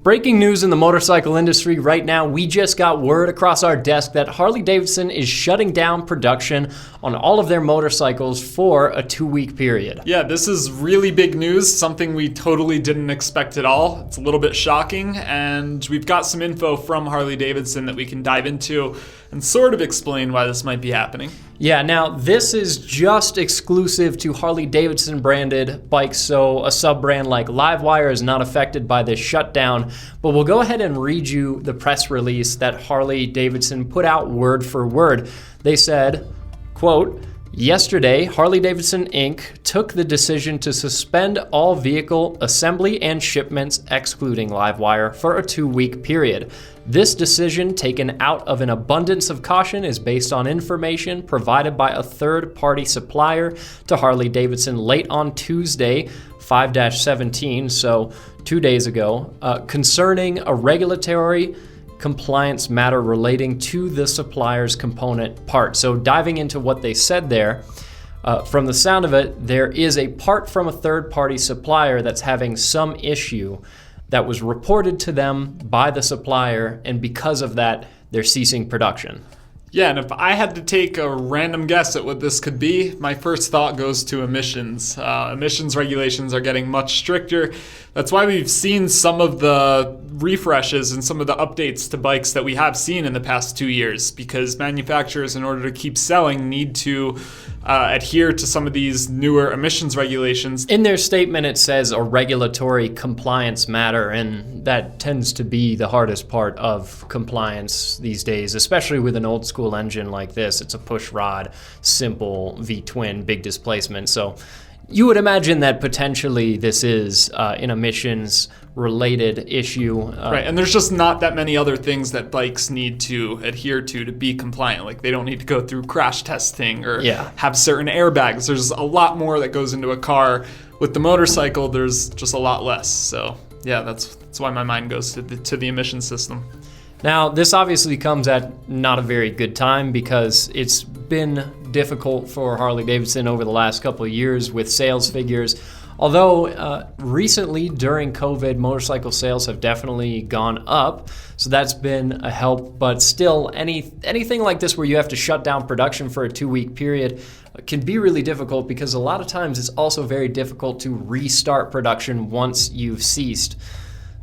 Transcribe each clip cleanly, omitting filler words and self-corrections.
Breaking news in the motorcycle industry right now. We just got word across our desk that Harley-Davidson is shutting down production on all of their motorcycles for a 2-week period. Yeah, this is really big news, something we totally didn't expect at all. It's a little bit shocking, and we've got some info from Harley-Davidson that we can dive into and sort of explain why this might be happening. Yeah, now this is just exclusive to Harley-Davidson branded bikes, so a sub-brand like Livewire is not affected by this shutdown, but we'll go ahead and read you the press release that Harley-Davidson put out word for word. They said, quote, "Yesterday, Harley-Davidson Inc. took the decision to suspend all vehicle assembly and shipments, excluding Livewire, for a 2-week period. This decision, taken out of an abundance of caution, is based on information provided by a third-party supplier to Harley-Davidson late on Tuesday, 5-17, so 2 days ago, concerning a regulatory compliance matter relating to the supplier's component part." So diving into what they said there, from the sound of it, there is a part from a third-party supplier that's having some issue that was reported to them by the supplier, and because of that, they're ceasing production. Yeah, and if I had to take a random guess at what this could be, my first thought goes to emissions. Emissions regulations are getting much stricter. That's why we've seen some of the refreshes and some of the updates to bikes that we have seen in the past 2 years, because manufacturers, in order to keep selling, need to adhere to some of these newer emissions regulations. In their statement, it says a regulatory compliance matter, and that tends to be the hardest part of compliance these days, especially with an old school engine like this. It's a push rod, simple V-twin, big displacement. So you would imagine that potentially this is an emissions related issue. Right, and there's just not that many other things that bikes need to adhere to be compliant. Like, they don't need to go through crash testing or have certain airbags. There's a lot more that goes into a car. With the motorcycle, there's just a lot less. So yeah, that's why my mind goes to the emission system. Now, this obviously comes at not a very good time, because it's been difficult for Harley-Davidson over the last couple of years with sales figures. Although recently during COVID, motorcycle sales have definitely gone up, so that's been a help. But still, anything like this where you have to shut down production for a 2-week period can be really difficult, because a lot of times it's also very difficult to restart production once you've ceased.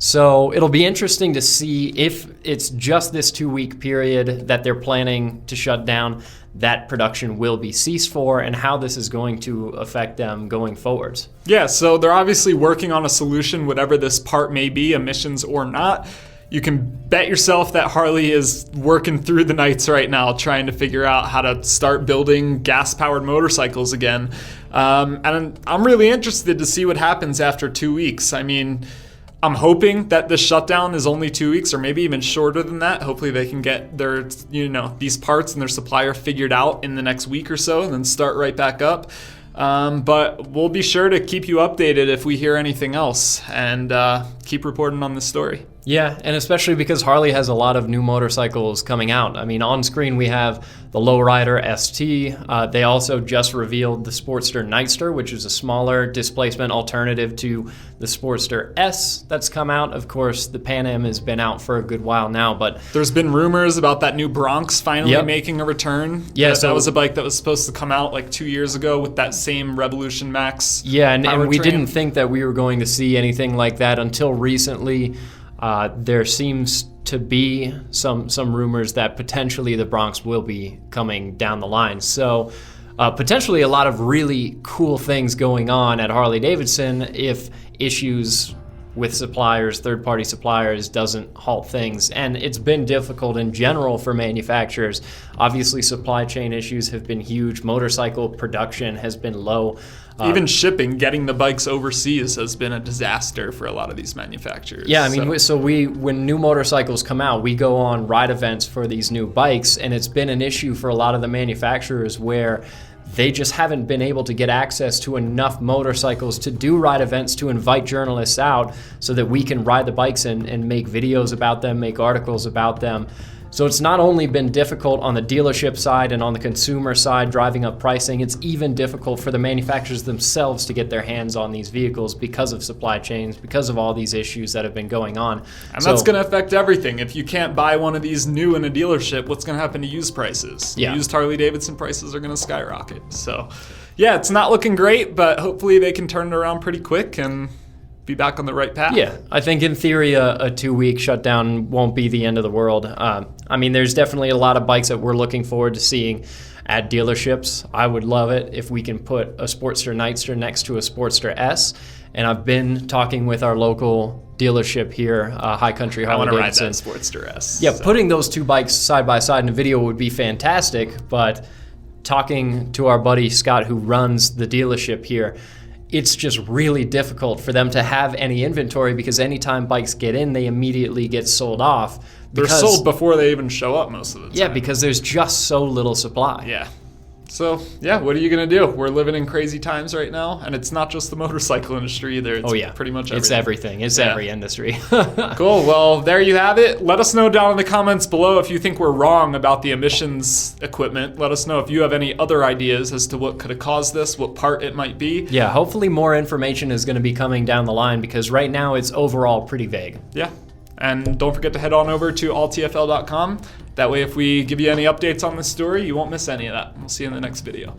So it'll be interesting to see if it's just this 2-week period that they're planning to shut down, that production will be ceased for, and how this is going to affect them going forwards. Yeah, so they're obviously working on a solution, whatever this part may be, emissions or not. You can bet yourself that Harley is working through the nights right now trying to figure out how to start building gas-powered motorcycles again. And I'm really interested to see what happens after 2 weeks. I mean, I'm hoping that this shutdown is only 2 weeks, or maybe even shorter than that. Hopefully they can get their, these parts and their supplier figured out in the next week or so, and then start right back up. But we'll be sure to keep you updated if we hear anything else, and keep reporting on this story. Yeah, and especially because Harley has a lot of new motorcycles coming out. I mean, on screen we have the Lowrider ST. They also just revealed the Sportster Nightster, which is a smaller displacement alternative to the Sportster S that's come out. Of course, the Pan Am has been out for a good while now, but there's been rumors about that new Bronx finally making a return. Yeah, that was a bike that was supposed to come out like 2 years ago with that same Revolution Max. Yeah, and we didn't think that we were going to see anything like that until recently. There seems to be some rumors that potentially the Bronx will be coming down the line. So potentially a lot of really cool things going on at Harley-Davidson if issues with suppliers, third-party suppliers, doesn't halt things. And it's been difficult in general for manufacturers. Obviously, supply chain issues have been huge. Motorcycle production has been low. Even shipping, getting the bikes overseas has been a disaster for a lot of these manufacturers. Yeah, I mean, when new motorcycles come out, we go on ride events for these new bikes, and it's been an issue for a lot of the manufacturers where they just haven't been able to get access to enough motorcycles to do ride events, to invite journalists out so that we can ride the bikes and make videos about them, make articles about them. So it's not only been difficult on the dealership side and on the consumer side, driving up pricing, it's even difficult for the manufacturers themselves to get their hands on these vehicles because of supply chains, because of all these issues that have been going on. And that's going to affect everything. If you can't buy one of these new in a dealership, what's going to happen to used prices? Yeah. Used Harley-Davidson prices are going to skyrocket. So, yeah, it's not looking great, but hopefully they can turn it around pretty quick and be back on the right path. Yeah, I think in theory a 2-week shutdown won't be the end of the world. I mean, there's definitely a lot of bikes that we're looking forward to seeing at dealerships. I would love it if we can put a Sportster Nightster next to a Sportster S. And I've been talking with our local dealership here, High Country Harley-Davidson. I want to ride that Sportster S. Yeah, so putting those two bikes side by side in a video would be fantastic. But talking to our buddy Scott, who runs the dealership here, it's just really difficult for them to have any inventory because anytime bikes get in, they immediately get sold off. They're sold before they even show up most of the time. Yeah, because there's just so little supply. Yeah. So, yeah, what are you going to do? We're living in crazy times right now, and it's not just the motorcycle industry either. It's pretty much everything. It's everything. It's every industry. Cool. Well, there you have it. Let us know down in the comments below if you think we're wrong about the emissions equipment. Let us know if you have any other ideas as to what could have caused this, what part it might be. Yeah, hopefully more information is going to be coming down the line because right now it's overall pretty vague. Yeah. And don't forget to head on over to alltfl.com. That way, if we give you any updates on this story, you won't miss any of that. We'll see you in the next video.